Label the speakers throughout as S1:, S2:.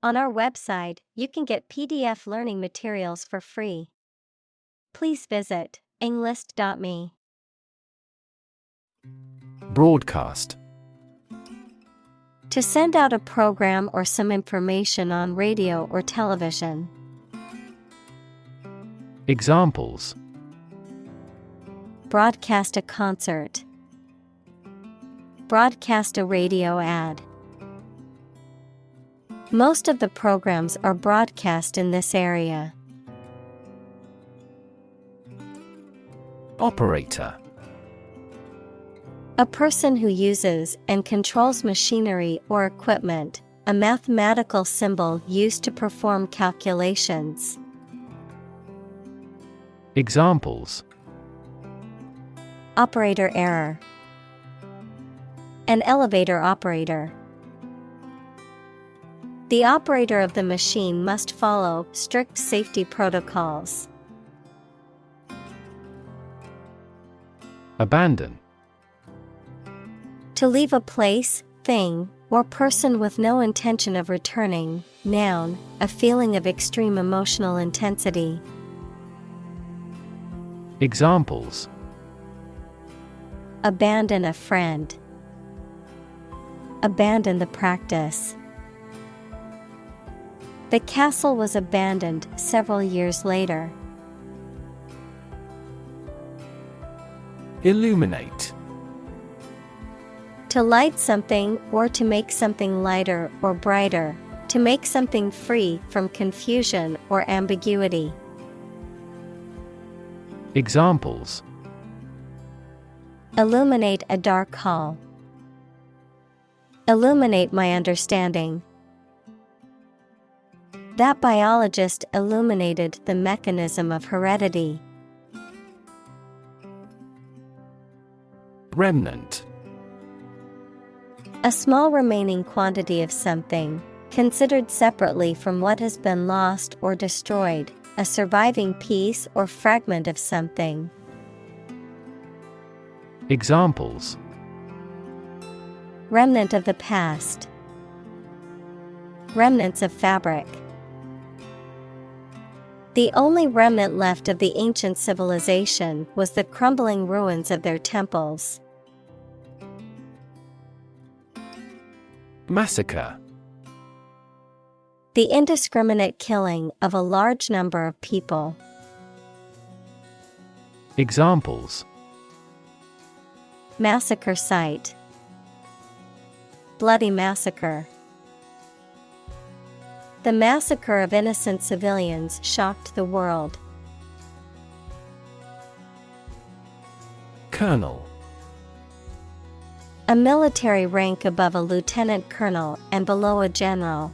S1: On our website, you can get PDF learning materials for free. Please visit englist.me.
S2: Broadcast.
S1: To send out a program or some information on radio or television.
S2: Examples:
S1: Broadcast a concert. Broadcast a radio ad. Most of the programs are broadcast in this area.
S2: Operator.
S1: A person who uses and controls machinery or equipment, a mathematical symbol used to perform calculations.
S2: Examples:
S1: Operator error. An elevator operator. The operator of the machine must follow strict safety protocols.
S2: Abandon.
S1: To leave a place, thing, or person with no intention of returning. Noun, a feeling of extreme emotional intensity.
S2: Examples:
S1: Abandon a friend. Abandon the practice. The castle was abandoned several years later.
S2: Illuminate.
S1: To light something or to make something lighter or brighter, to make something free from confusion or ambiguity.
S2: Examples:
S1: Illuminate a dark hall. Illuminate my understanding. That biologist illuminated the mechanism of heredity.
S2: Remnant.
S1: A small remaining quantity of something, considered separately from what has been lost or destroyed, a surviving piece or fragment of something.
S2: Examples:
S1: Remnant of the past. Remnants of fabric. The only remnant left of the ancient civilization was the crumbling ruins of their temples.
S2: Massacre.
S1: The indiscriminate killing of a large number of people.
S2: Examples:
S1: Massacre site. Bloody massacre. The massacre of innocent civilians shocked the world.
S2: Colonel.
S1: A military rank above a lieutenant colonel and below a general.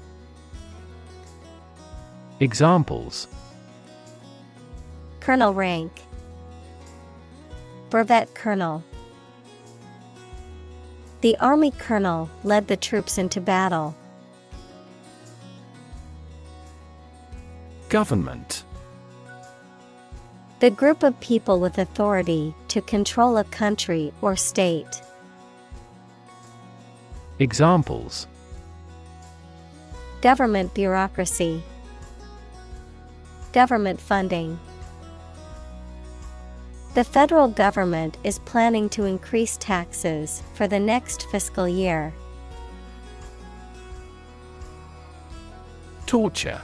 S2: Examples:
S1: Colonel rank. Brevet colonel. The army colonel led the troops into battle.
S2: Government.
S1: The group of people with authority to control a country or state.
S2: Examples:
S1: Government bureaucracy. Government funding. The federal government is planning to increase taxes for the next fiscal year.
S2: Torture.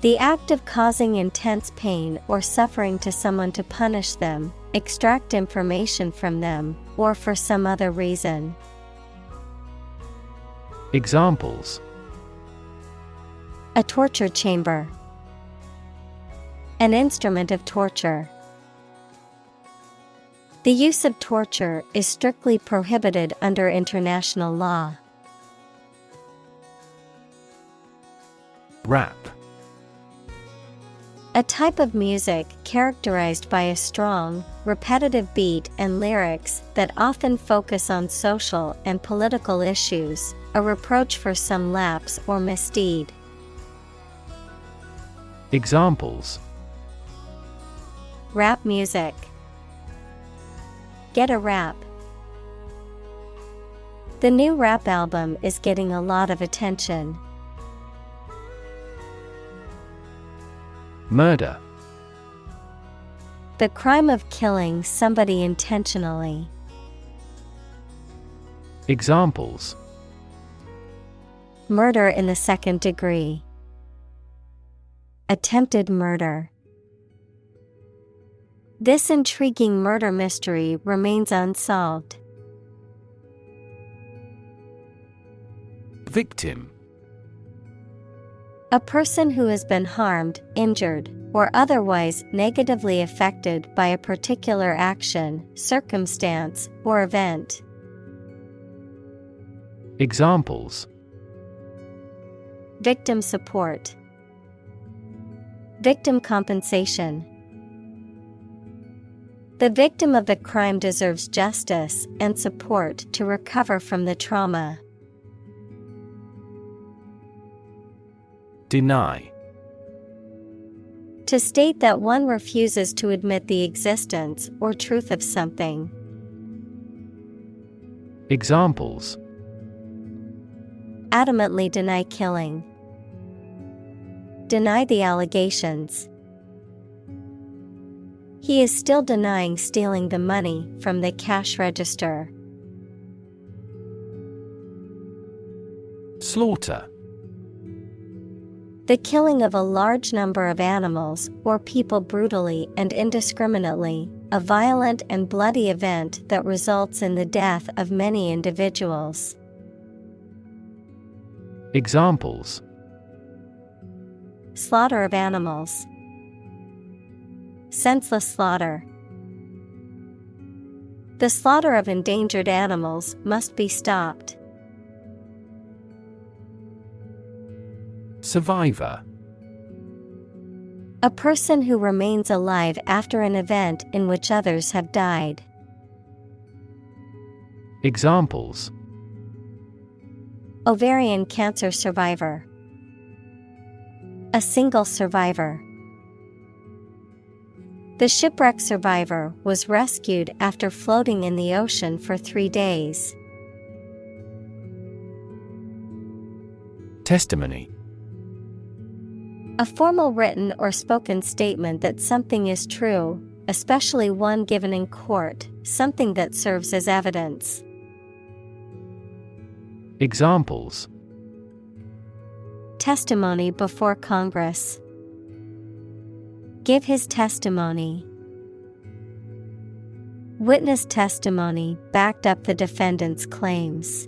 S1: The act of causing intense pain or suffering to someone to punish them, extract information from them, or for some other reason.
S2: Examples:
S1: A torture chamber. An instrument of torture. The use of torture is strictly prohibited under international law.
S2: Rap.
S1: A type of music characterized by a strong, repetitive beat and lyrics that often focus on social and political issues, a reproach for some lapse or misdeed.
S2: Examples:
S1: Rap music. Get a rap. The new rap album is getting a lot of attention.
S2: Murder.
S1: The crime of killing somebody intentionally.
S2: Examples:
S1: Murder in the second degree. Attempted murder. This intriguing murder mystery remains unsolved.
S2: Victim.
S1: A person who has been harmed, injured, or otherwise negatively affected by a particular action, circumstance, or event.
S2: Examples:
S1: Victim support. Victim compensation. The victim of the crime deserves justice and support to recover from the trauma.
S2: Deny.
S1: To state that one refuses to admit the existence or truth of something.
S2: Examples:
S1: Adamantly deny killing. Deny the allegations. He is still denying stealing the money from the cash register.
S2: Slaughter.
S1: The killing of a large number of animals or people brutally and indiscriminately, a violent and bloody event that results in the death of many individuals.
S2: Examples:
S1: Slaughter of animals. Senseless slaughter. The slaughter of endangered animals must be stopped.
S2: Survivor.
S1: A person who remains alive after an event in which others have died.
S2: Examples:
S1: Ovarian cancer survivor. A single survivor. The shipwreck survivor was rescued after floating in the ocean for 3 days.
S2: Testimony.
S1: A formal written or spoken statement that something is true, especially one given in court, something that serves as evidence.
S2: Examples:
S1: Testimony before Congress. Give his testimony. Witness testimony backed up the defendant's claims.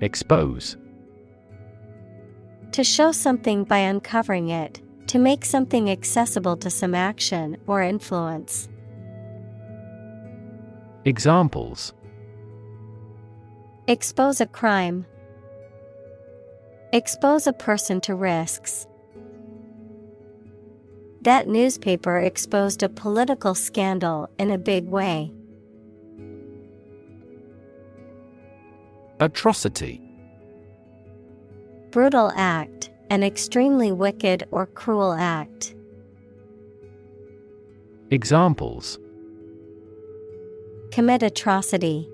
S2: Expose.
S1: To show something by uncovering it, to make something accessible to some action or influence.
S2: Examples:
S1: Expose a crime. Expose a person to risks. That newspaper exposed a political scandal in a big way.
S2: Atrocity.
S1: Brutal act, an extremely wicked or cruel act.
S2: Examples:
S1: Commit atrocity.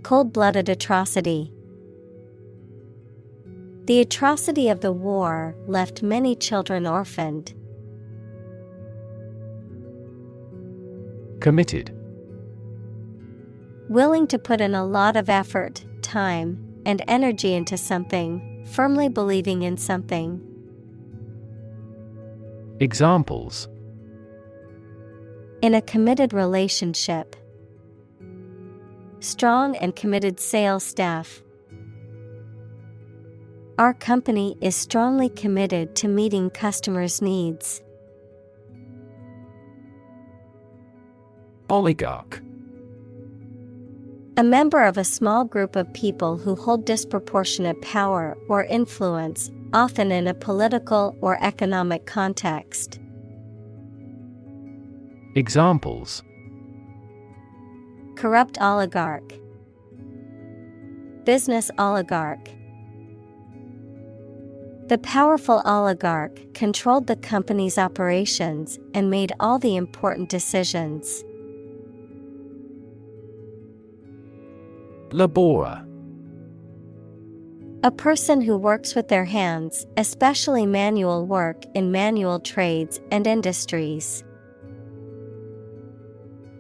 S1: Cold-blooded atrocity. The atrocity of the war left many children orphaned.
S2: Committed.
S1: Willing to put in a lot of effort, time, and energy into something, firmly believing in something.
S2: Examples:
S1: In a committed relationship. Strong and committed sales staff. Our company is strongly committed to meeting customers' needs.
S2: Oligarch.
S1: A member of a small group of people who hold disproportionate power or influence, often in a political or economic context.
S2: Examples:
S1: Corrupt oligarch. Business oligarch. The powerful oligarch controlled the company's operations and made all the important decisions.
S2: Laborer.
S1: A person who works with their hands, especially manual work in manual trades and industries.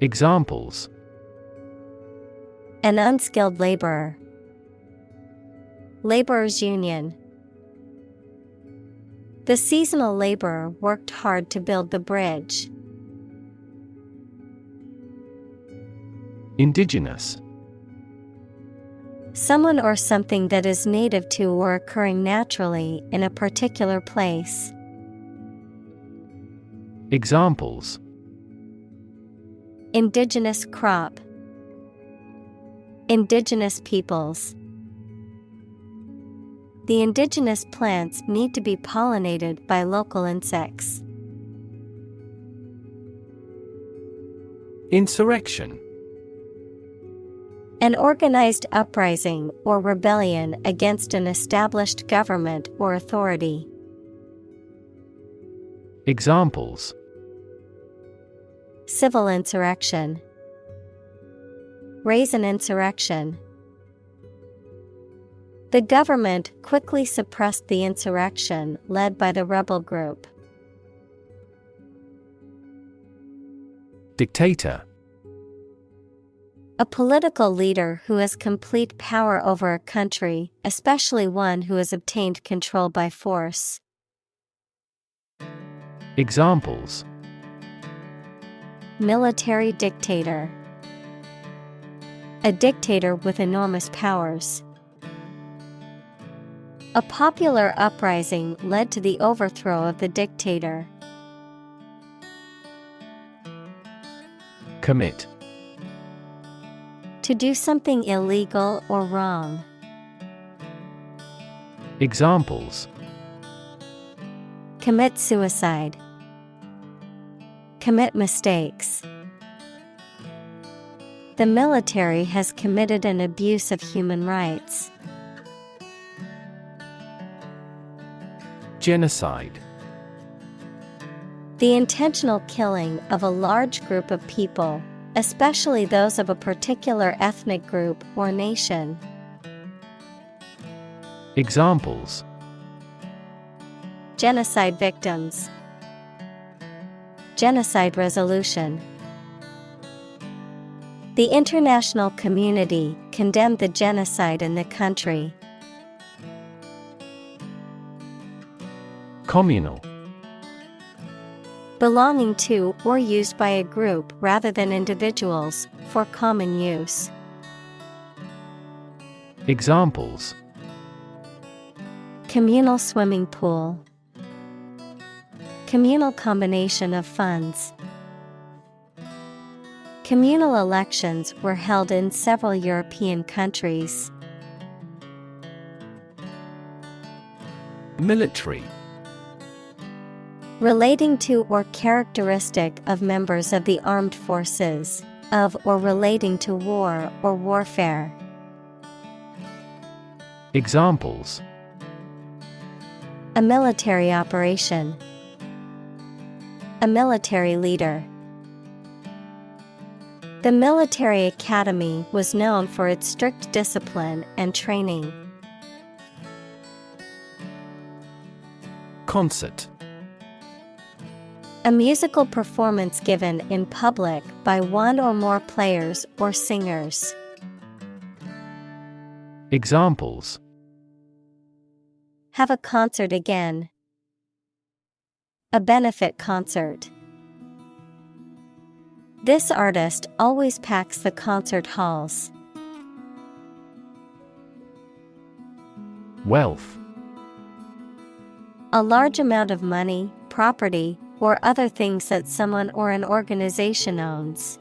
S2: Examples:
S1: An unskilled laborer. Laborers' union. The seasonal laborer worked hard to build the bridge.
S2: Indigenous.
S1: Someone or something that is native to or occurring naturally in a particular place.
S2: Examples:
S1: Indigenous crop. Indigenous peoples. The indigenous plants need to be pollinated by local insects.
S2: Insurrection.
S1: An organized uprising or rebellion against an established government or authority.
S2: Examples:
S1: Civil insurrection. Raise an insurrection. The government quickly suppressed the insurrection led by the rebel group.
S2: Dictator.
S1: A political leader who has complete power over a country, especially one who has obtained control by force.
S2: Examples:
S1: Military dictator. A dictator with enormous powers. A popular uprising led to the overthrow of the dictator.
S2: Commit.
S1: To do something illegal or wrong.
S2: Examples:
S1: Commit suicide. Commit mistakes. The military has committed an abuse of human rights.
S2: Genocide.
S1: The intentional killing of a large group of people, especially those of a particular ethnic group or nation.
S2: Examples:
S1: Genocide victims. Genocide resolution. The international community condemned the genocide in the country.
S2: Communal.
S1: Belonging to or used by a group rather than individuals, for common use.
S2: Examples:
S1: Communal swimming pool. Communal combination of funds. Communal elections were held in several European countries.
S2: Military.
S1: Relating to or characteristic of members of the armed forces, of or relating to war or warfare.
S2: Examples:
S1: A military operation. A military leader. The military academy was known for its strict discipline and training.
S2: Concert.
S1: A musical performance given in public by one or more players or singers.
S2: Examples:
S1: Have a concert again. A benefit concert. This artist always packs the concert halls.
S2: Wealth.
S1: A large amount of money, property, or other things that someone or an organization owns.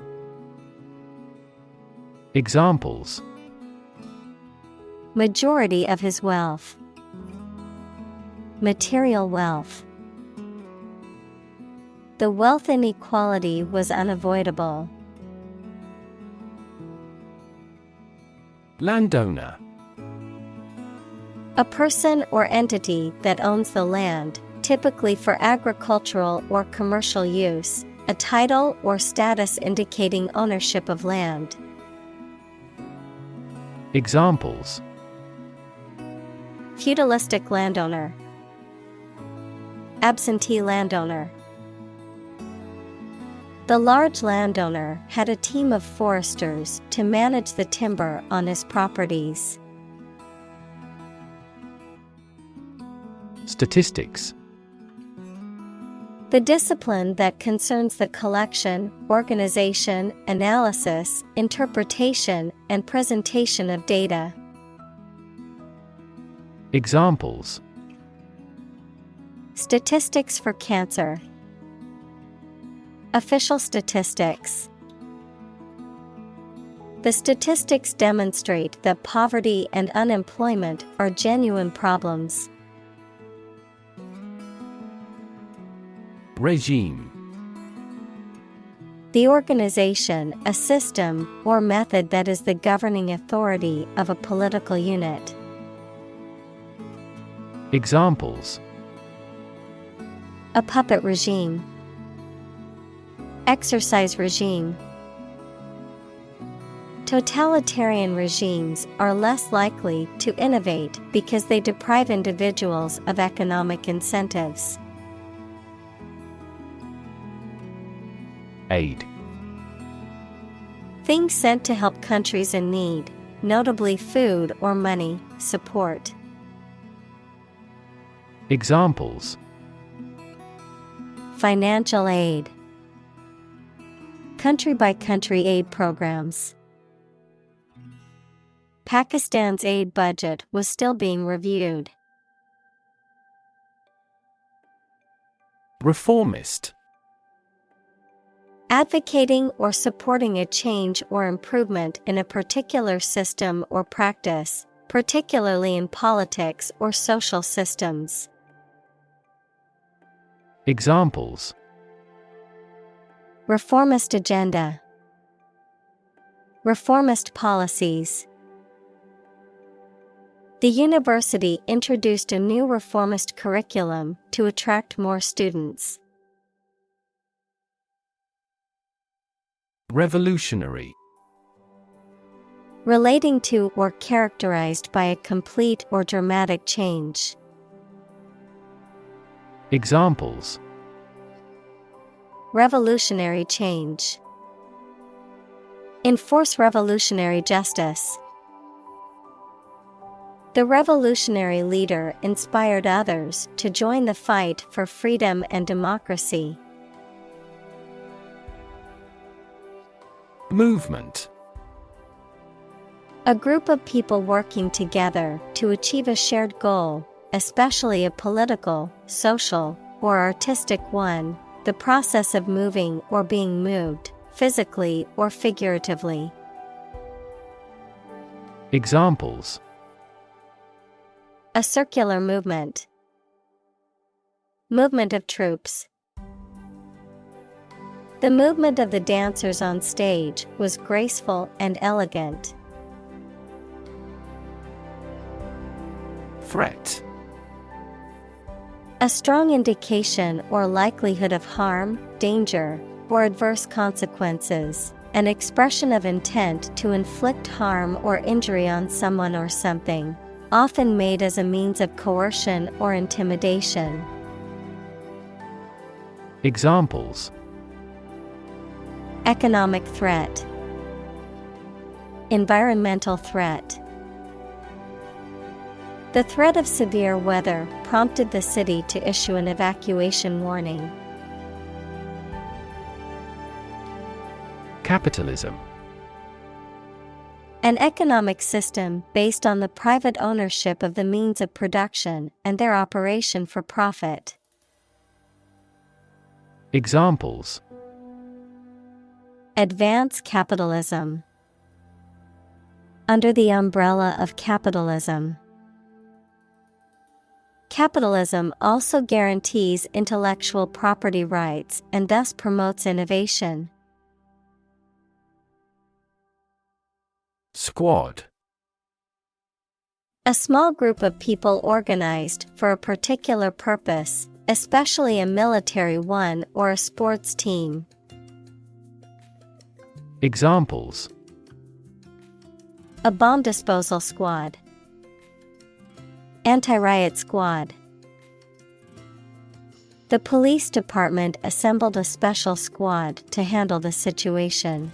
S2: Examples:
S1: Majority of his wealth. Material wealth. The wealth inequality was unavoidable.
S2: Landowner.
S1: A person or entity that owns the land, typically for agricultural or commercial use, a title or status indicating ownership of land.
S2: Examples:
S1: feudalistic landowner, absentee landowner. The large landowner had a team of foresters to manage the timber on his properties.
S2: Statistics:
S1: the discipline that concerns the collection, organization, analysis, interpretation, and presentation of data.
S2: Examples:
S1: statistics for cancer, official statistics. The statistics demonstrate that poverty and unemployment are genuine problems.
S2: Regime:
S1: the organization, a system, or method that is the governing authority of a political unit.
S2: Examples:
S1: a puppet regime, exercise regime. Totalitarian regimes are less likely to innovate because they deprive individuals of economic incentives.
S2: Aid:
S1: things sent to help countries in need, notably food or money, support.
S2: Examples:
S1: financial aid, country-by-country aid programs. Pakistan's aid budget was still being reviewed.
S2: Reformist:
S1: advocating or supporting a change or improvement in a particular system or practice, particularly in politics or social systems.
S2: Examples:
S1: reformist agenda, reformist policies. The university introduced a new reformist curriculum to attract more students.
S2: Revolutionary:
S1: relating to or characterized by a complete or dramatic change.
S2: Examples:
S1: revolutionary change, enforce revolutionary justice. The revolutionary leader inspired others to join the fight for freedom and democracy.
S2: Movement:
S1: a group of people working together to achieve a shared goal, especially a political, social, or artistic one, the process of moving or being moved, physically or figuratively.
S2: Examples:
S1: a circular movement, movement of troops. The movement of the dancers on stage was graceful and elegant.
S2: Threat:
S1: a strong indication or likelihood of harm, danger, or adverse consequences, an expression of intent to inflict harm or injury on someone or something, often made as a means of coercion or intimidation.
S2: Examples:
S1: economic threat, environmental threat. The threat of severe weather prompted the city to issue an evacuation warning.
S2: Capitalism:
S1: an economic system based on the private ownership of the means of production and their operation for profit.
S2: Examples:
S1: advance capitalism, under the umbrella of capitalism. Capitalism also guarantees intellectual property rights and thus promotes innovation.
S2: Squad:
S1: a small group of people organized for a particular purpose, especially a military one or a sports team.
S2: Examples:
S1: A bomb disposal squad. Anti-riot squad. The police department assembled a special squad to handle the situation.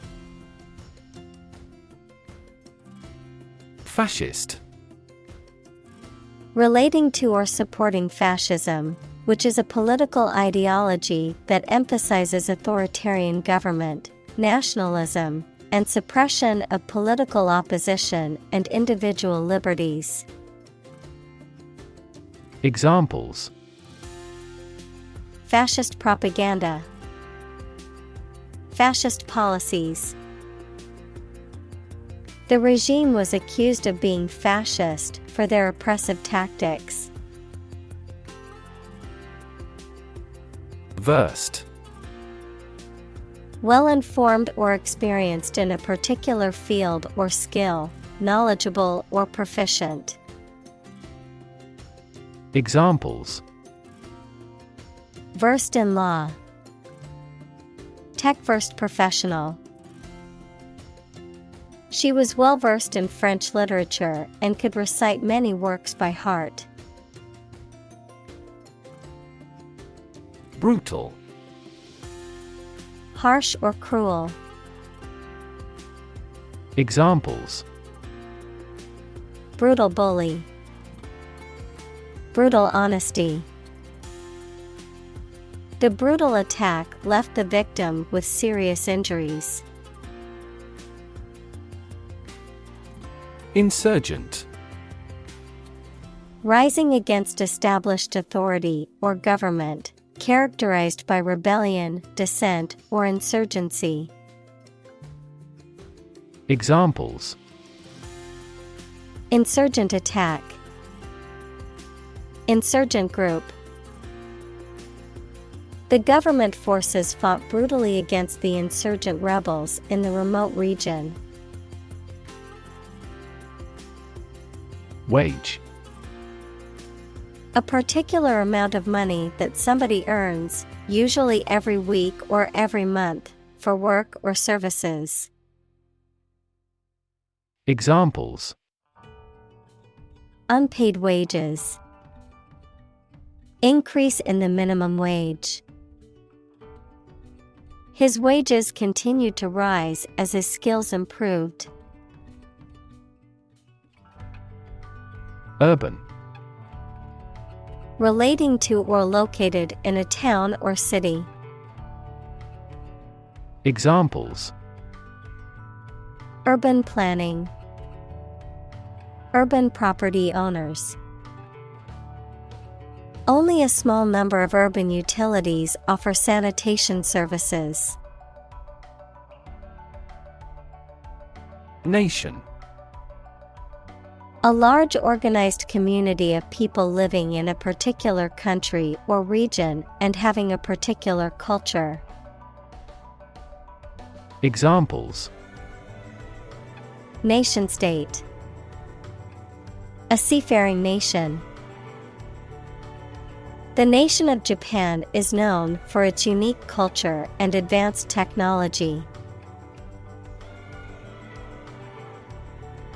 S2: Fascist.
S1: Relating to or supporting fascism, which is a political ideology that emphasizes authoritarian government, nationalism, and suppression of political opposition and individual liberties.
S2: Examples:
S1: Fascist propaganda. Fascist policies. The regime was accused of being fascist for their oppressive tactics.
S2: Versed.
S1: Well-informed or experienced in a particular field or skill, knowledgeable or proficient.
S2: Examples:
S1: Versed in law. Tech-versed professional. She was well-versed in French literature and could recite many works by heart.
S2: Brutal.
S1: Harsh or cruel.
S2: Examples:
S1: Brutal bully. Brutal honesty. The brutal attack left the victim with serious injuries.
S2: Insurgent.
S1: Rising against established authority or government, characterized by rebellion, dissent, or insurgency.
S2: Examples:
S1: Insurgent attack. Insurgent group. The government forces fought brutally against the insurgent rebels in the remote region.
S2: Wage.
S1: A particular amount of money that somebody earns, usually every week or every month, for work or services.
S2: Examples:
S1: Unpaid wages. Increase in the minimum wage. His wages continued to rise as his skills improved.
S2: Urban.
S1: Relating to or located in a town or city.
S2: Examples:
S1: Urban planning. Urban property owners. Only a small number of urban utilities offer sanitation services.
S2: Nation.
S1: A large organized community of people living in a particular country or region and having a particular culture.
S2: Examples:
S1: Nation-state. A seafaring nation. The nation of Japan is known for its unique culture and advanced technology.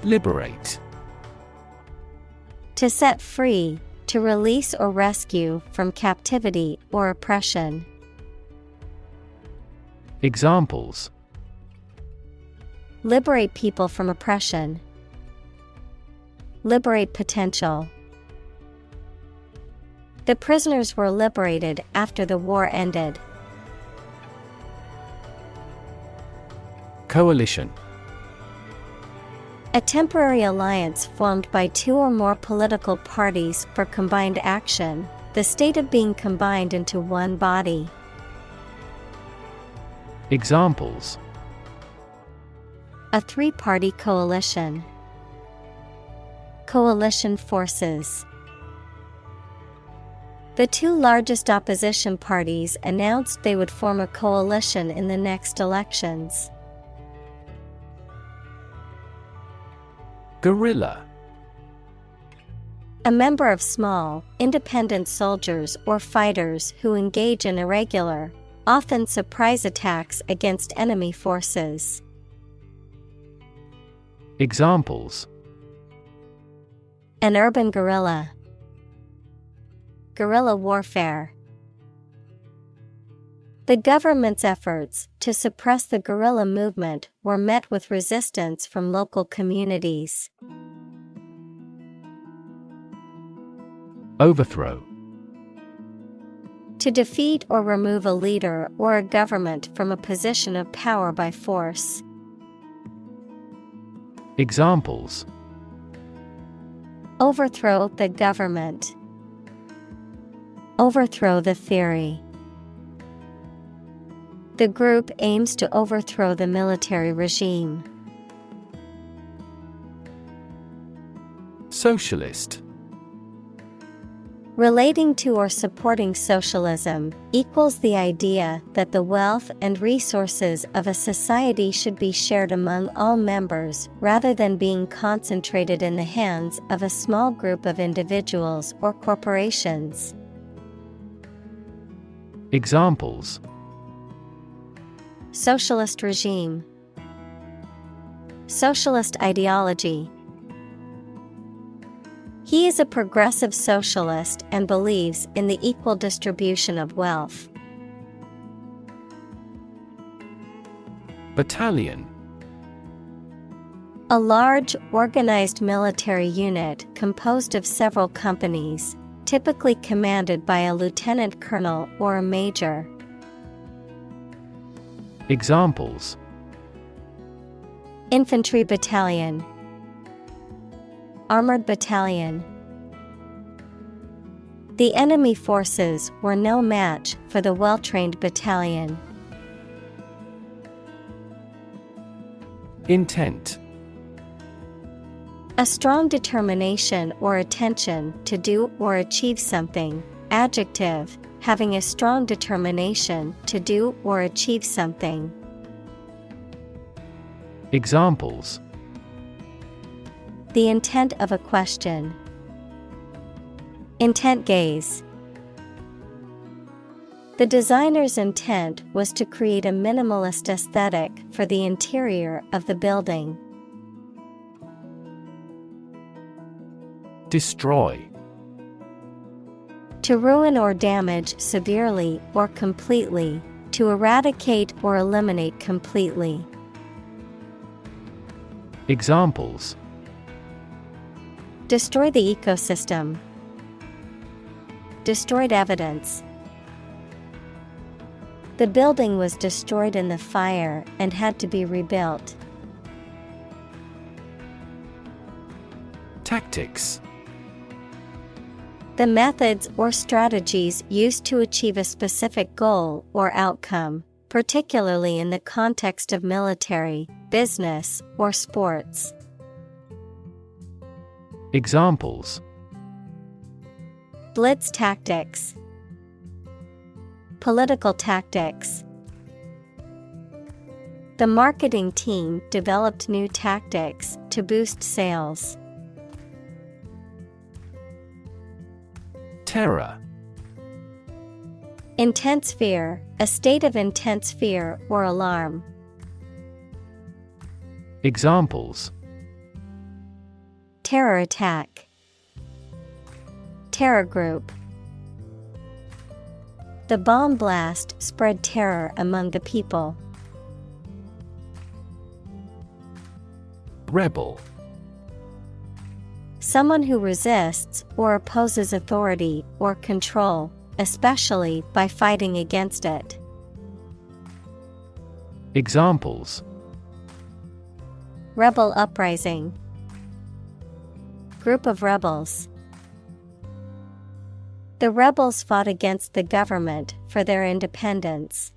S2: Liberate.
S1: To set free, to release or rescue from captivity or oppression.
S2: Examples:
S1: Liberate people from oppression. Liberate potential. The prisoners were liberated after the war ended.
S2: Coalition.
S1: A temporary alliance formed by two or more political parties for combined action, the state of being combined into one body.
S2: Examples:
S1: A three-party coalition. Coalition forces. The two largest opposition parties announced they would form a coalition in the next elections.
S2: Guerrilla.
S1: A member of small, independent soldiers or fighters who engage in irregular, often surprise attacks against enemy forces.
S2: Examples:
S1: an urban guerrilla, guerrilla warfare. The government's efforts to suppress the guerrilla movement were met with resistance from local communities.
S2: Overthrow.
S1: To defeat or remove a leader or a government from a position of power by force.
S2: Examples:
S1: overthrow the government, overthrow the theory. The group aims to overthrow the military regime.
S2: Socialist.
S1: Relating to or supporting socialism equals the idea that the wealth and resources of a society should be shared among all members rather than being concentrated in the hands of a small group of individuals or corporations.
S2: Examples:
S1: socialist regime, socialist ideology. He is a progressive socialist and believes in the equal distribution of wealth.
S2: Battalion.
S1: A large, organized military unit composed of several companies, typically commanded by a lieutenant colonel or a major.
S2: Examples:
S1: infantry battalion, armored battalion. The enemy forces were no match for the well-trained battalion.
S2: Intent.
S1: A strong determination or attention to do or achieve something. Adjective, having a strong determination to do or achieve something.
S2: Examples:
S1: the intent of a question, intent gaze. The designer's intent was to create a minimalist aesthetic for the interior of the building.
S2: Destroy.
S1: To ruin or damage severely or completely, to eradicate or eliminate completely.
S2: Examples:
S1: destroy the ecosystem, destroyed evidence. The building was destroyed in the fire and had to be rebuilt.
S2: Tactics.
S1: The methods or strategies used to achieve a specific goal or outcome, particularly in the context of military, business, or sports.
S2: Examples:
S1: blitz tactics, political tactics. The marketing team developed new tactics to boost sales.
S2: Terror.
S1: Intense fear, a state of intense fear or alarm.
S2: Examples:
S1: terror attack, terror group. The bomb blast spread terror among the people.
S2: Rebel.
S1: Someone who resists or opposes authority or control, especially by fighting against it.
S2: Examples:
S1: rebel uprising, group of rebels. The rebels fought against the government for their independence.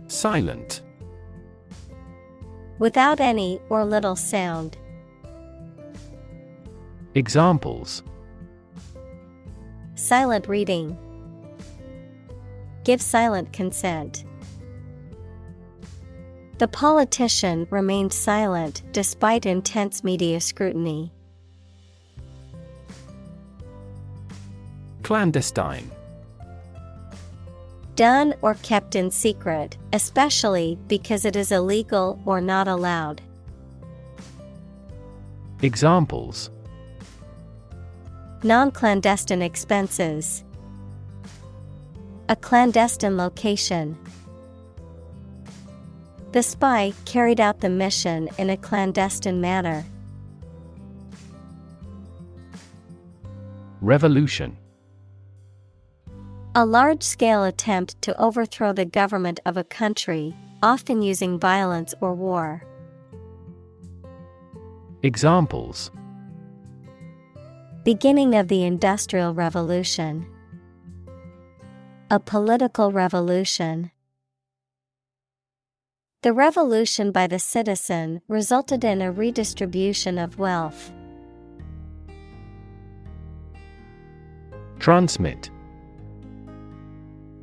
S2: Silent.
S1: Without any or little sound.
S2: Examples:
S1: silent reading, give silent consent. The politician remained silent despite intense media scrutiny.
S2: Clandestine.
S1: Done or kept in secret, especially because it is illegal or not allowed.
S2: Examples:
S1: Non-clandestine expenses. A clandestine location. The spy carried out the mission in a clandestine manner.
S2: Revolution.
S1: A large-scale attempt to overthrow the government of a country, often using violence or war.
S2: Examples:
S1: Beginning of the Industrial Revolution. A political revolution. The revolution by the citizen resulted in a redistribution of wealth.
S2: Transmit.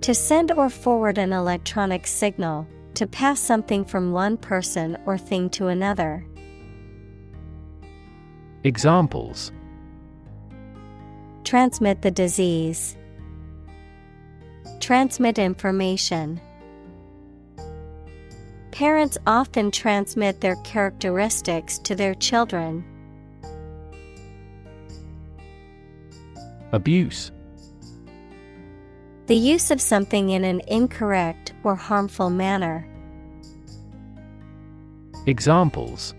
S1: To send or forward an electronic signal, to pass something from one person or thing to another.
S2: Examples:
S1: Transmit the disease. Transmit information. Parents often transmit their characteristics to their children.
S2: Abuse.
S1: The use of something in an incorrect or harmful manner.
S2: Examples: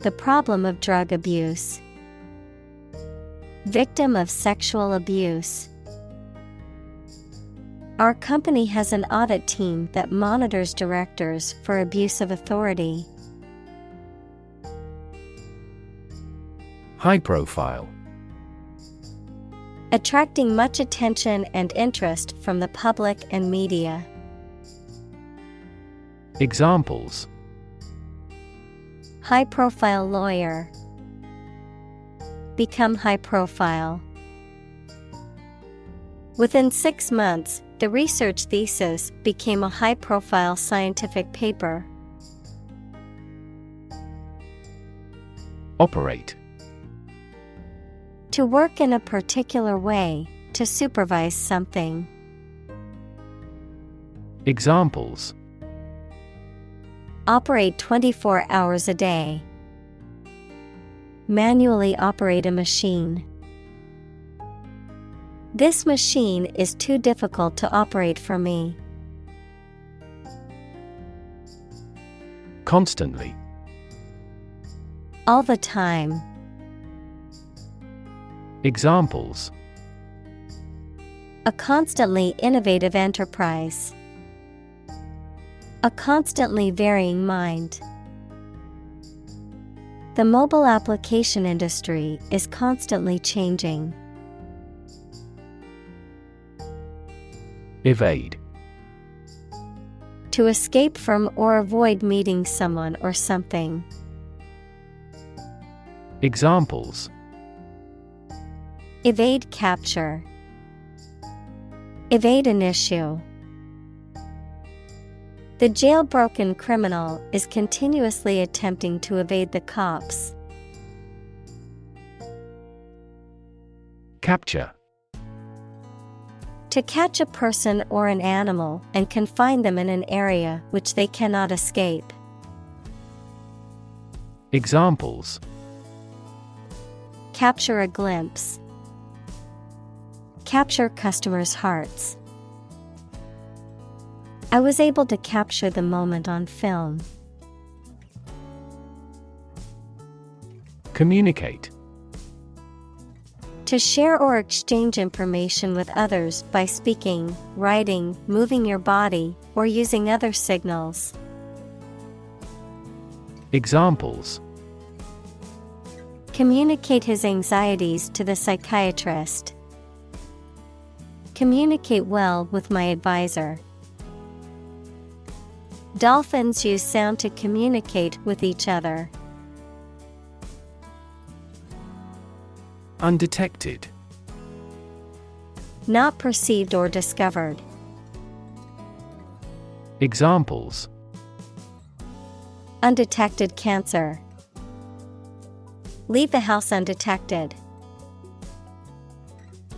S1: The problem of drug abuse. Victim of sexual abuse. Our company has an audit team that monitors directors for abuse of authority.
S2: High profile.
S1: Attracting much attention and interest from the public and media.
S2: Examples:
S1: High-profile lawyer. Become high-profile. Within 6 months, the research thesis became a high-profile scientific paper.
S2: Operate.
S1: To work in a particular way, to supervise something.
S2: Examples:
S1: Operate 24 hours a day. Manually operate a machine. This machine is too difficult to operate for me.
S2: Constantly.
S1: All the time.
S2: Examples:
S1: A constantly innovative enterprise. A constantly varying mind. The mobile application industry is constantly changing.
S2: Evade.
S1: To escape from or avoid meeting someone or something.
S2: Examples:
S1: Evade capture. Evade an issue. The jailbroken criminal is continuously attempting to evade the cops.
S2: Capture.
S1: To catch a person or an animal and confine them in an area which they cannot escape.
S2: Examples:
S1: Capture a glimpse. Capture customers' hearts. I was able to capture the moment on film.
S2: Communicate.
S1: To share or exchange information with others by speaking, writing, moving your body, or using other signals.
S2: Examples:
S1: Communicate his anxieties to the psychiatrist. Communicate well with my advisor. Dolphins use sound to communicate with each other.
S2: Undetected.
S1: Not perceived or discovered.
S2: Examples:
S1: Undetected cancer. Leave the house undetected.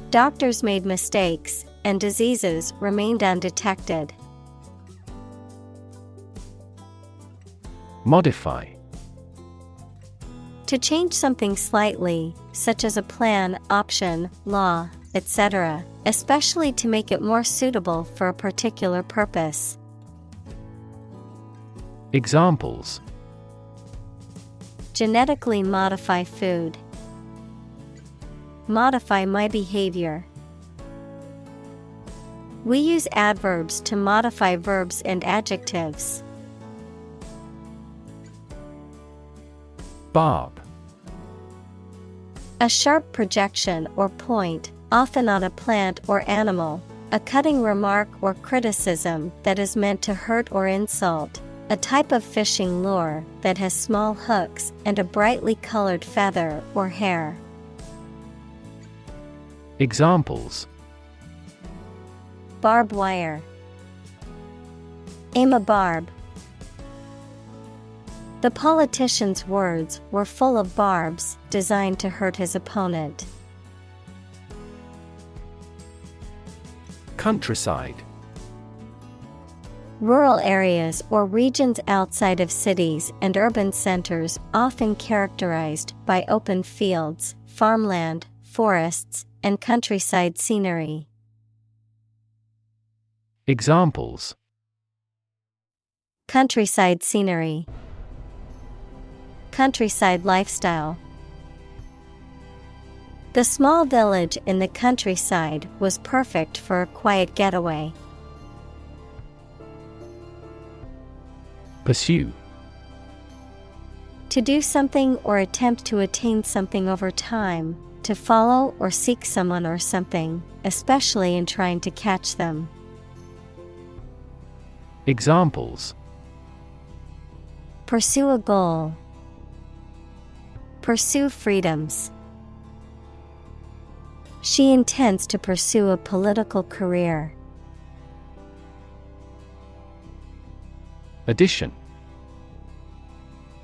S1: Doctors made mistakes, and diseases remained undetected.
S2: Modify.
S1: To change something slightly, such as a plan, option, law, etc., especially to make it more suitable for a particular purpose.
S2: Examples:
S1: genetically modify food. Modify my behavior. We use adverbs to modify verbs and adjectives.
S2: Barb.
S1: A sharp projection or point, often on a plant or animal. A cutting remark or criticism that is meant to hurt or insult. A type of fishing lure that has small hooks and a brightly colored feather or hair.
S2: Examples:
S1: barbed wire. Aim a barb. The politician's words were full of barbs designed to hurt his opponent.
S2: Countryside.
S1: Rural areas or regions outside of cities and urban centers, often characterized by open fields, farmland, forests, and countryside scenery.
S2: Examples:
S1: countryside scenery. Countryside lifestyle. The small village in the countryside was perfect for a quiet getaway.
S2: Pursue.
S1: To do something or attempt to attain something over time, to follow or seek someone or something, especially in trying to catch them.
S2: Examples:
S1: pursue a goal. Pursue freedoms. She intends to pursue a political career.
S2: Addition.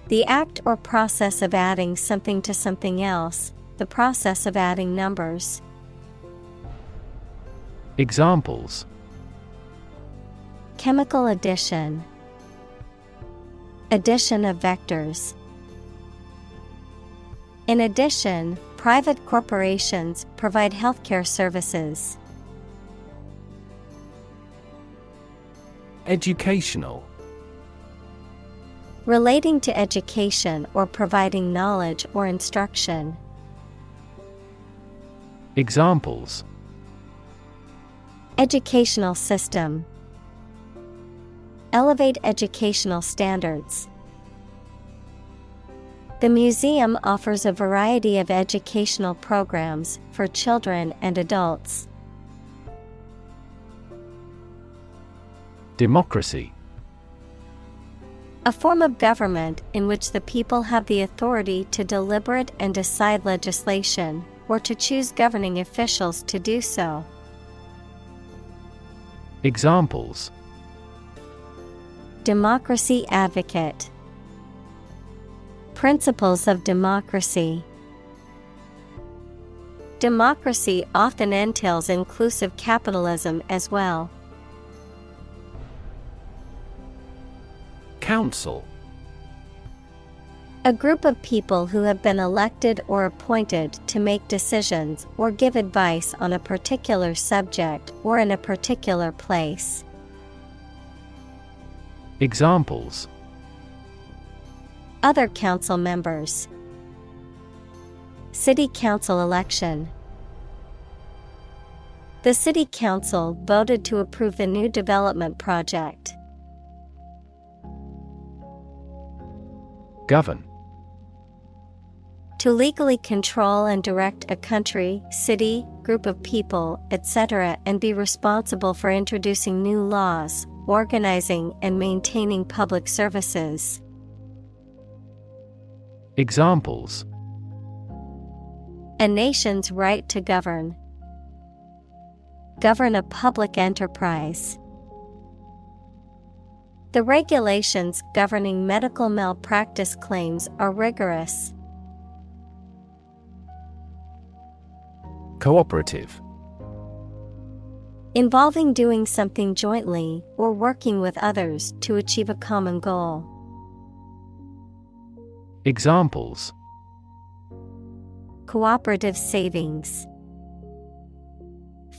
S1: The act or process of adding something to something else, the process of adding numbers.
S2: Examples:
S1: chemical addition. Addition of vectors. In addition, private corporations provide healthcare services.
S2: Educational.
S1: Relating to education or providing knowledge or instruction.
S2: Examples:
S1: educational system. Elevate educational standards. The museum offers a variety of educational programs for children and adults.
S2: Democracy.
S1: A form of government in which the people have the authority to deliberate and decide legislation, or to choose governing officials to do so.
S2: Examples:
S1: democracy advocate. Principles of democracy. Democracy often entails inclusive capitalism as well.
S2: Council.
S1: A group of people who have been elected or appointed to make decisions or give advice on a particular subject or in a particular place.
S2: Examples:
S1: other council members. City council election. The city council voted to approve the new development project.
S2: Govern.
S1: To legally control and direct a country, city, group of people, etc., and be responsible for introducing new laws, organizing and maintaining public services.
S2: Examples:
S1: a nation's right to govern. Govern a public enterprise. The regulations governing medical malpractice claims are rigorous.
S2: Cooperative.
S1: Involving doing something jointly or working with others to achieve a common goal.
S2: Examples:
S1: Cooperative savings.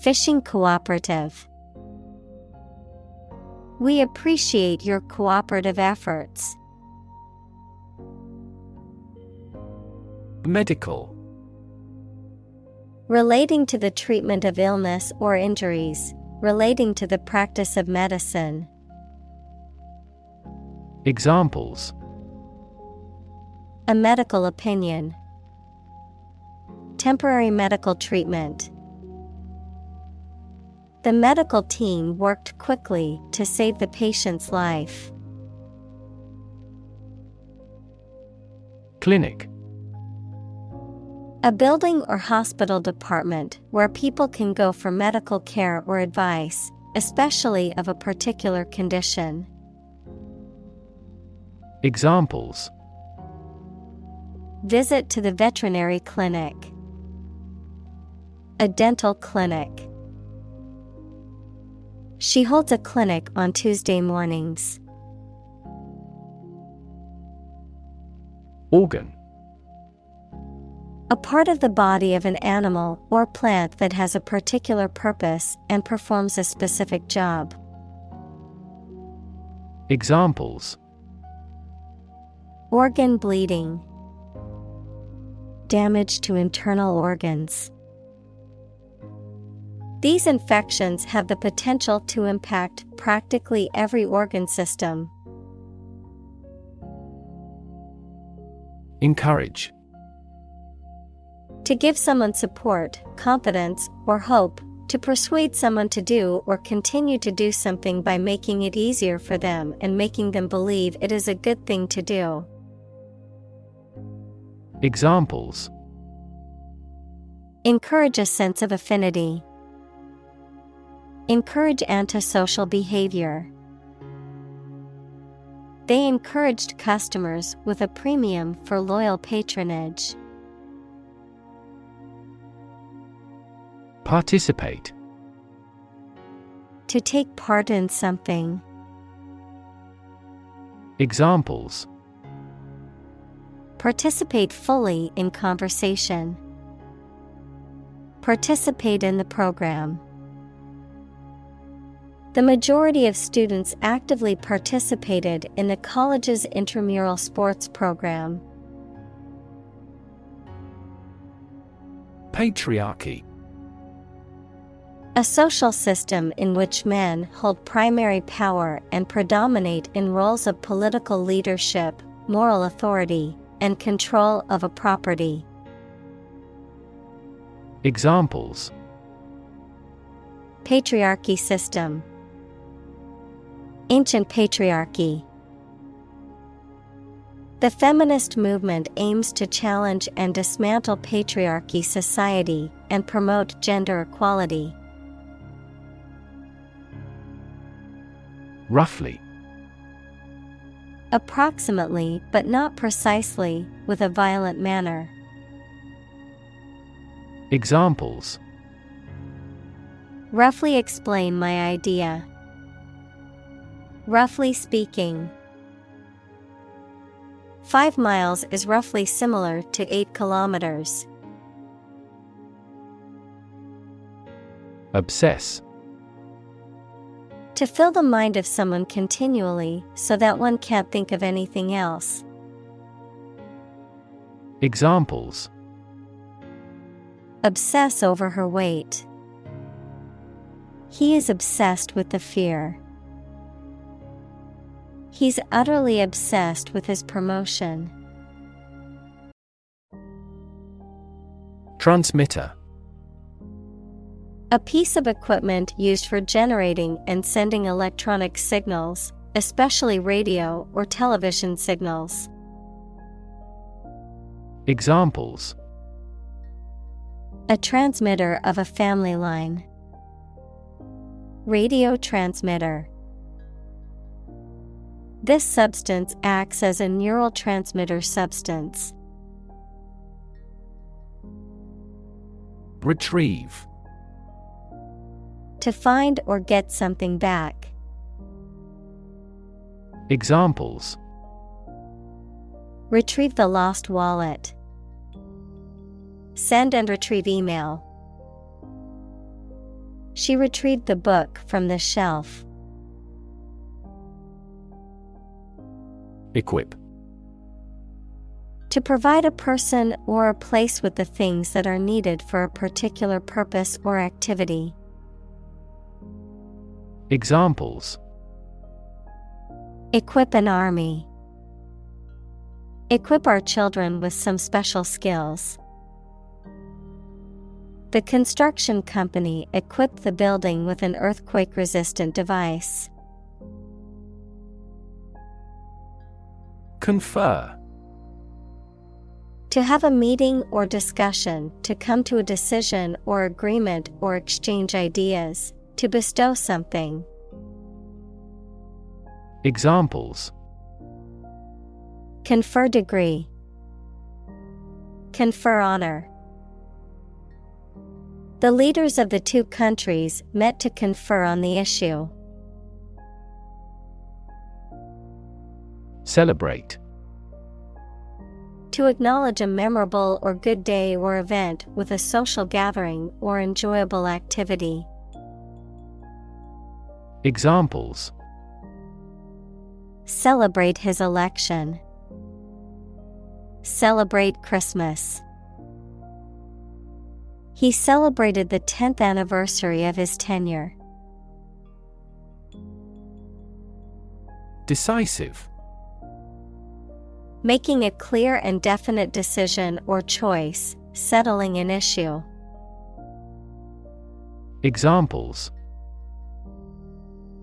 S1: Fishing cooperative. We appreciate your cooperative efforts.
S2: Medical.
S1: Relating to the treatment of illness or injuries, relating to the practice of medicine.
S2: Examples:
S1: A medical opinion. Temporary medical treatment. The medical team worked quickly to save the patient's life.
S2: Clinic.
S1: A building or hospital department where people can go for medical care or advice, especially of a particular condition.
S2: Examples:
S1: Visit to the veterinary clinic. A dental clinic. She holds a clinic on Tuesday mornings.
S2: Organ.
S1: A part of the body of an animal or plant that has a particular purpose and performs a specific job.
S2: Examples:
S1: Organ bleeding. Damage to internal organs. These infections have the potential to impact practically every organ system.
S2: Encourage.
S1: To give someone support, confidence, or hope, to persuade someone to do or continue to do something by making it easier for them and making them believe it is a good thing to do.
S2: Examples:
S1: Encourage a sense of affinity. Encourage antisocial behavior. They encouraged customers with a premium for loyal patronage.
S2: Participate.
S1: To take part in something.
S2: Examples:
S1: Participate fully in conversation. Participate in the program. The majority of students actively participated in the college's intramural sports program.
S2: Patriarchy.
S1: A social system in which men hold primary power and predominate in roles of political leadership, moral authority, and control of a property.
S2: Examples:
S1: Patriarchy system. Ancient patriarchy. The feminist movement aims to challenge and dismantle patriarchy society and promote gender equality.
S2: Roughly.
S1: Approximately, but not precisely, with a violent manner.
S2: Examples:
S1: Roughly explain my idea. Roughly speaking. 5 miles is roughly similar to 8 kilometers.
S2: Obsess.
S1: To fill the mind of someone continually so that one can't think of anything else.
S2: Examples:
S1: Obsess over her weight. He is obsessed with the fear. He's utterly obsessed with his promotion.
S2: Transmitter.
S1: A piece of equipment used for generating and sending electronic signals, especially radio or television signals.
S2: Examples:
S1: A transmitter of a family line. Radio transmitter. This substance acts as a neural transmitter substance. Retrieve. To find or get something back.
S2: Examples:
S1: Retrieve the lost wallet. Send and retrieve email. She retrieved the book from the shelf.
S2: Equip.
S1: To provide a person or a place with the things that are needed for a particular purpose or activity.
S2: Examples:
S1: Equip an army. Equip our children with some special skills. The construction company equipped the building with an earthquake-resistant device.
S2: Confer.
S1: To have a meeting or discussion, to come to a decision or agreement or exchange ideas, to bestow something.
S2: Examples:
S1: Confer degree. Confer honor. The leaders of the two countries met to confer on the issue.
S2: Celebrate.
S1: To acknowledge a memorable or good day or event with a social gathering or enjoyable activity.
S2: Examples:
S1: Celebrate his election. Celebrate Christmas. He celebrated the 10th anniversary of his tenure.
S2: Decisive.
S1: Making a clear and definite decision or choice, settling an issue.
S2: Examples: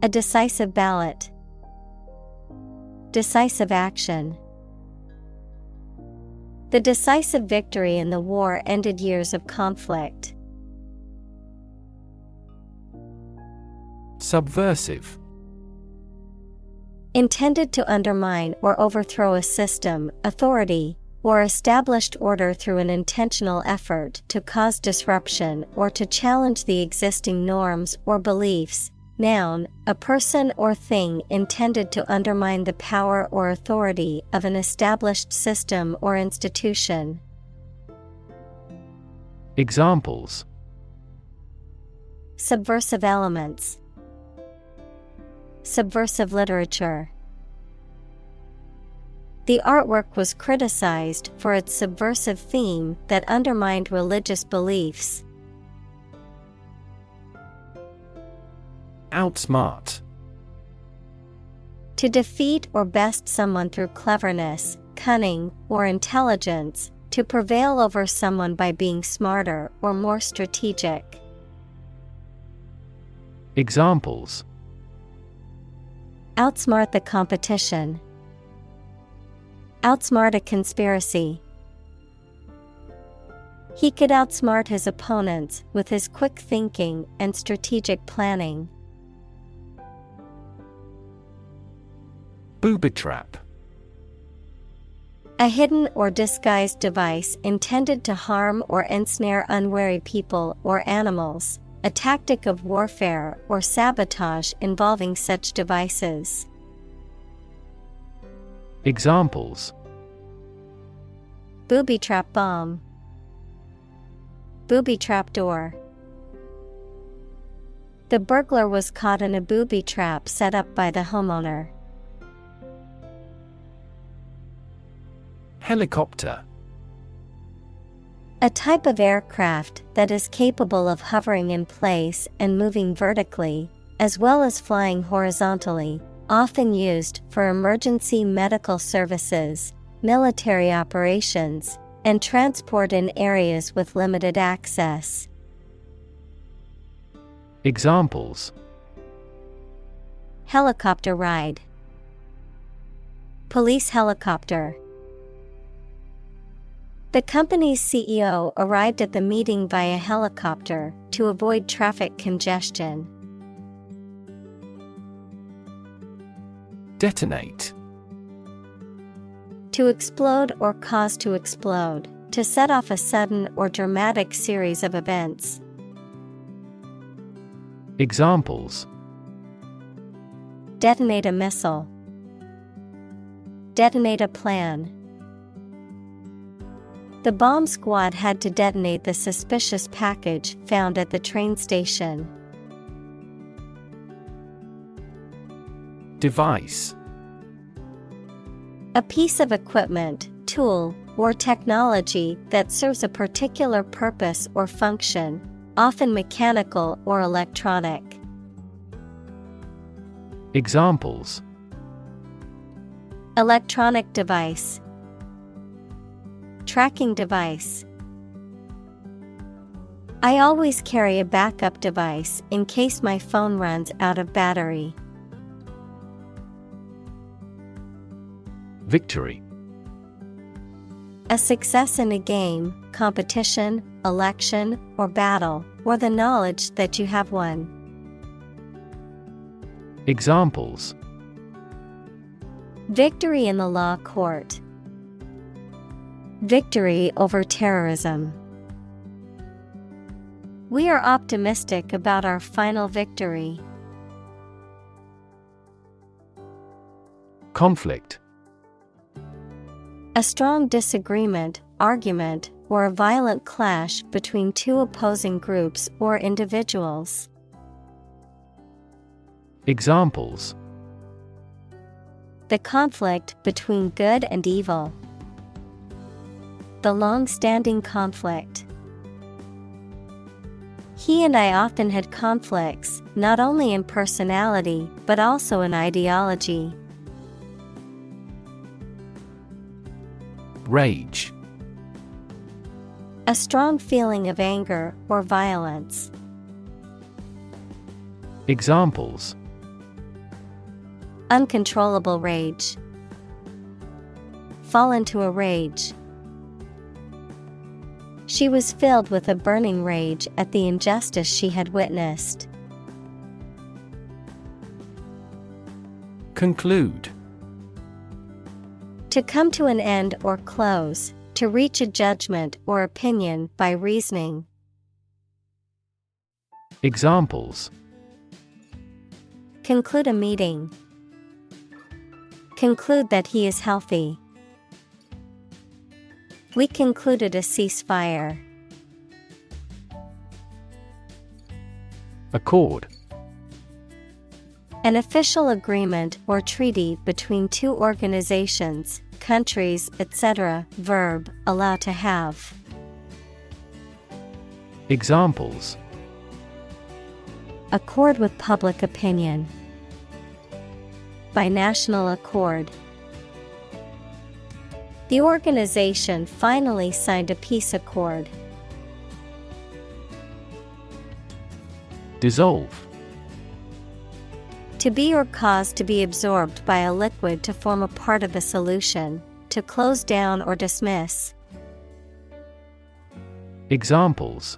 S1: A decisive ballot. Decisive action. The decisive victory in the war ended years of conflict.
S2: Subversive.
S1: Intended to undermine or overthrow a system, authority, or established order through an intentional effort to cause disruption or to challenge the existing norms or beliefs. Noun, a person or thing intended to undermine the power or authority of an established system or institution.
S2: Examples:
S1: Subversive elements. Subversive literature. The artwork was criticized for its subversive theme that undermined religious beliefs.
S2: Outsmart.
S1: To defeat or best someone through cleverness, cunning, or intelligence, to prevail over someone by being smarter or more strategic.
S2: Examples:
S1: Outsmart the competition. Outsmart a conspiracy. He could outsmart his opponents with his quick thinking and strategic planning.
S2: Booby trap.
S1: A hidden or disguised device intended to harm or ensnare unwary people or animals, a tactic of warfare or sabotage involving such devices.
S2: Examples:
S1: Booby trap bomb. Booby trap door. The burglar was caught in a booby trap set up by the homeowner.
S2: Helicopter.
S1: A type of aircraft that is capable of hovering in place and moving vertically, as well as flying horizontally, often used for emergency medical services, military operations, and transport in areas with limited access.
S2: Examples:
S1: Helicopter ride. Police helicopter. The company's CEO arrived at the meeting via helicopter to avoid traffic congestion.
S2: Detonate.
S1: To explode or cause to explode, to set off a sudden or dramatic series of events.
S2: Examples:
S1: detonate a missile, detonate a plan. The bomb squad had to detonate the suspicious package found at the train station.
S2: Device:
S1: a piece of equipment, tool, or technology that serves a particular purpose or function, often mechanical or electronic.
S2: Examples:
S1: electronic device, tracking device. I always carry a backup device in case my phone runs out of battery.
S2: Victory:
S1: a success in a game, competition, election, or battle, or the knowledge that you have won.
S2: Examples:
S1: victory in the law court, victory over terrorism. We are optimistic about our final victory.
S2: Conflict:
S1: a strong disagreement, argument, or a violent clash between two opposing groups or individuals.
S2: Examples:
S1: the conflict between good and evil, the long-standing conflict. He and I often had conflicts, not only in personality, but also in ideology.
S2: Rage:
S1: a strong feeling of anger or violence.
S2: Examples:
S1: uncontrollable rage, fall into a rage. She was filled with a burning rage at the injustice she had witnessed.
S2: Conclude:
S1: to come to an end or close, to reach a judgment or opinion by reasoning.
S2: Examples:
S1: conclude a meeting, conclude that he is healthy. We concluded a ceasefire.
S2: Accord:
S1: an official agreement or treaty between two organizations, countries, etc. Verb, allow to have.
S2: Examples:
S1: accord with public opinion, by national accord. The organization finally signed a peace accord.
S2: Dissolve:
S1: to be or cause to be absorbed by a liquid to form a part of a solution, to close down or dismiss.
S2: Examples: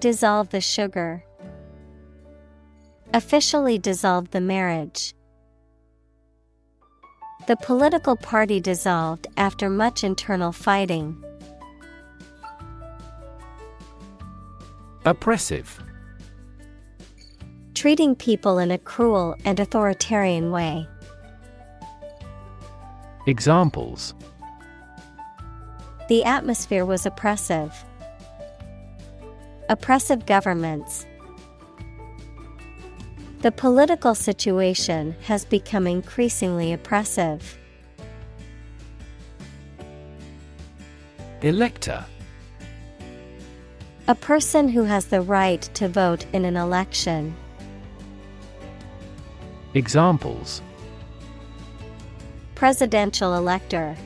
S1: dissolve the sugar, officially dissolve the marriage. The political party dissolved after much internal fighting.
S2: Oppressive:
S1: treating people in a cruel and authoritarian way.
S2: Examples:
S1: the atmosphere was oppressive. Oppressive governments. The political situation has become increasingly oppressive.
S2: Elector:
S1: a person who has the right to vote in an election.
S2: Examples:
S1: presidential elector,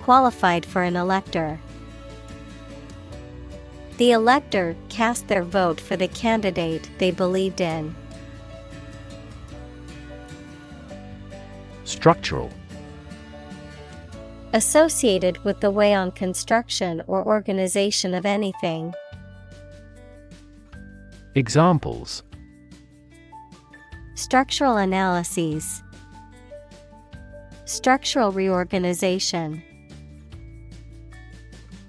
S1: qualified for an elector. The elector cast their vote for the candidate they believed in.
S2: Structural:
S1: associated with the way on construction or organization of anything.
S2: Examples:
S1: structural analyses, structural reorganization.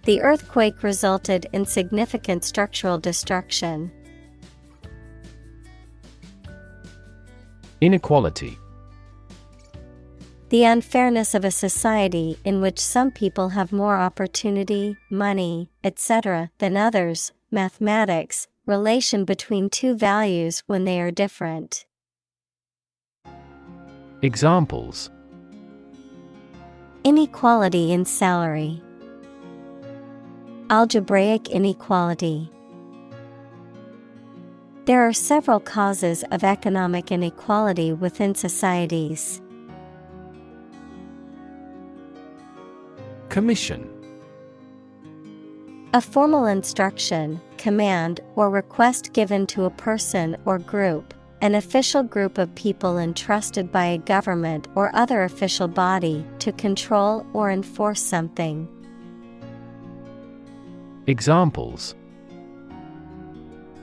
S1: The earthquake resulted in significant structural destruction.
S2: Inequality.
S1: The unfairness of a society in which some people have more opportunity, money, etc. than others. Mathematics, relation between two values when they are different.
S2: Examples:
S1: inequality in salary, algebraic inequality. There are several causes of economic inequality within societies.
S2: Commission.
S1: A formal instruction, command, or request given to a person or group, an official group of people entrusted by a government or other official body to control or enforce something.
S2: Examples: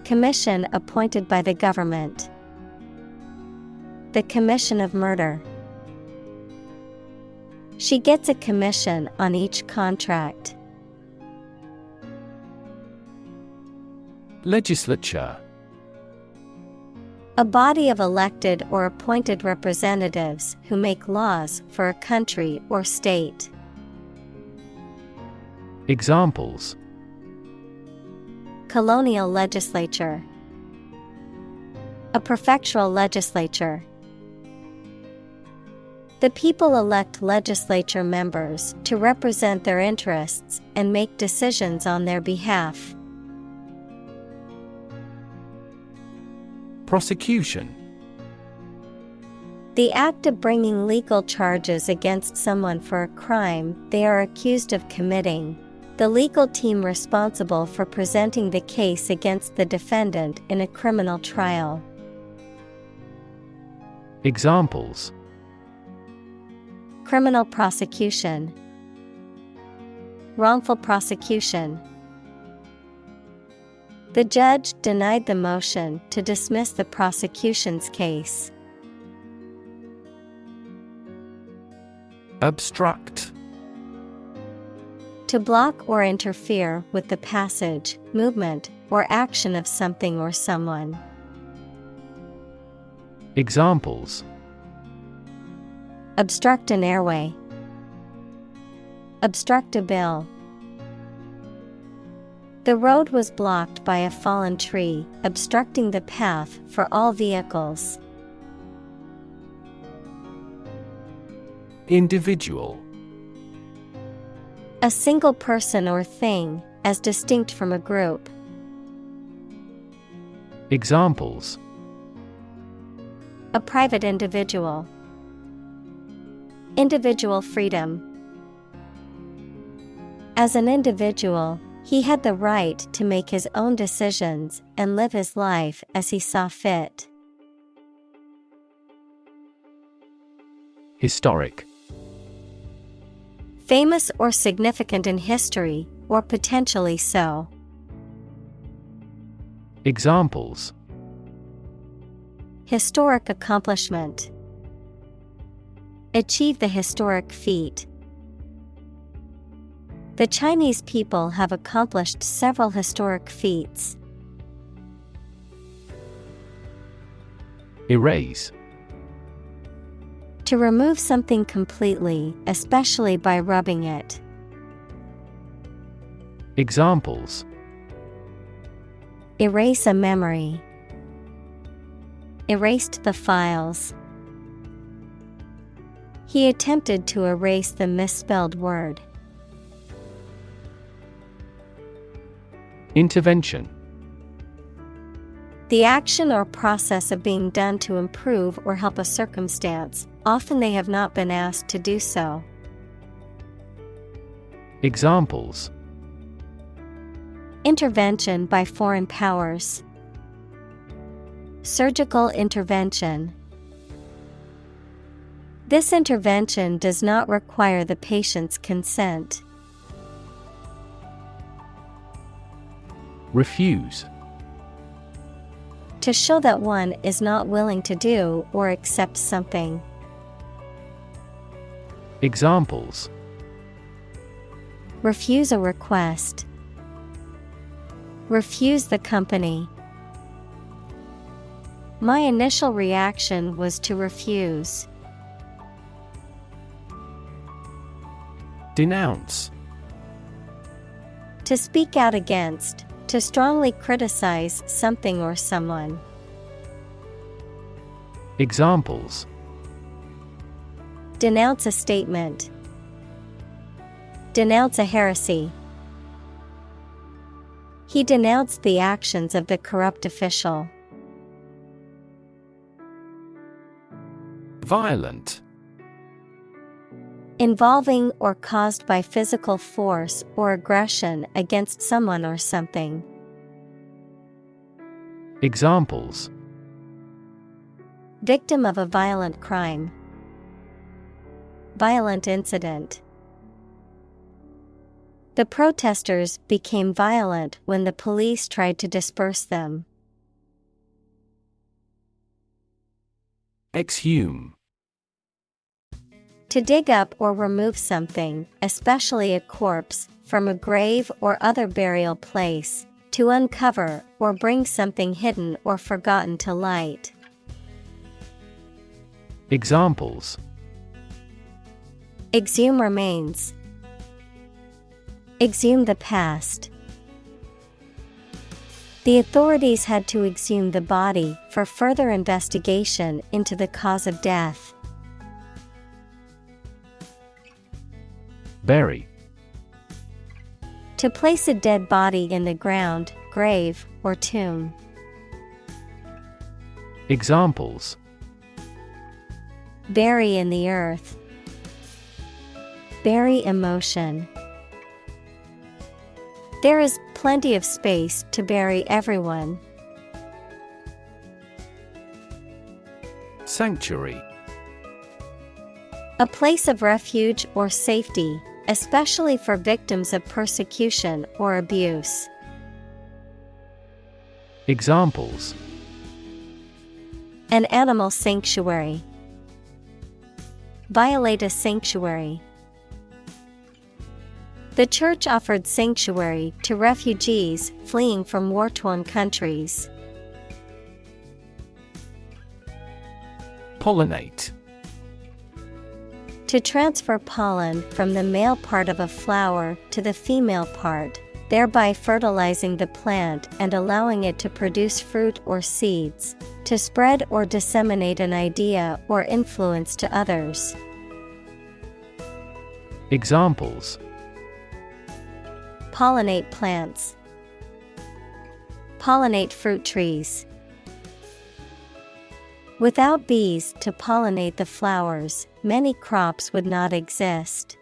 S1: commission appointed by the government, the commission of murder. She gets a commission on each contract.
S2: Legislature.
S1: A body of elected or appointed representatives who make laws for a country or state.
S2: Examples:
S1: colonial legislature, a prefectural legislature. The people elect legislature members to represent their interests and make decisions on their behalf.
S2: Prosecution.
S1: The act of bringing legal charges against someone for a crime they are accused of committing. The legal team responsible for presenting the case against the defendant in a criminal trial.
S2: Examples:
S1: criminal prosecution, wrongful prosecution. The judge denied the motion to dismiss the prosecution's case.
S2: Obstruct.
S1: To block or interfere with the passage, movement, or action of something or someone.
S2: Examples:
S1: obstruct an airway, obstruct a bill. The road was blocked by a fallen tree, obstructing the path for all vehicles.
S2: Individual.
S1: A single person or thing, as distinct from a group.
S2: Examples:
S1: a private individual, individual freedom. As an individual, he had the right to make his own decisions and live his life as he saw fit.
S2: Historic.
S1: Famous or significant in history, or potentially so.
S2: Examples:
S1: historic accomplishment, achieve the historic feat. The Chinese people have accomplished several historic feats.
S2: Erase.
S1: To remove something completely, especially by rubbing it.
S2: Examples:
S1: erase a memory, erased the files. He attempted to erase the misspelled word.
S2: Intervention.
S1: The action or process of being done to improve or help a circumstance, often they have not been asked to do so.
S2: Examples:
S1: intervention by foreign powers, surgical intervention. This intervention does not require the patient's consent.
S2: Refuse.
S1: To show that one is not willing to do or accept something.
S2: Examples:
S1: Refuse a request. Refuse the company. My initial reaction was to refuse.
S2: Denounce.
S1: To speak out against, to strongly criticize something or someone.
S2: Examples:
S1: Denounce a statement. Denounce a heresy. He denounced the actions of the corrupt official.
S2: Violent.
S1: Involving or caused by physical force or aggression against someone or something.
S2: Examples:
S1: Victim of a violent crime. Violent incident. The protesters became violent when the police tried to disperse them.
S2: Exhume.
S1: To dig up or remove something, especially a corpse, from a grave or other burial place, to uncover or bring something hidden or forgotten to light.
S2: Examples:
S1: Exhume remains. Exhume the past. The authorities had to exhume the body for further investigation into the cause of death.
S2: Bury.
S1: To place a dead body in the ground, grave, or tomb.
S2: Examples:
S1: Bury in the earth. Bury emotion. There is plenty of space to bury everyone.
S2: Sanctuary.
S1: A place of refuge or safety, especially for victims of persecution or abuse.
S2: Examples:
S1: An animal sanctuary. Violate a sanctuary. The church offered sanctuary to refugees fleeing from war-torn countries.
S2: Pollinate.
S1: To transfer pollen from the male part of a flower to the female part, thereby fertilizing the plant and allowing it to produce fruit or seeds, to spread or disseminate an idea or influence to others.
S2: Examples:
S1: Pollinate plants. Pollinate fruit trees. Without bees to pollinate the flowers, many crops would not exist.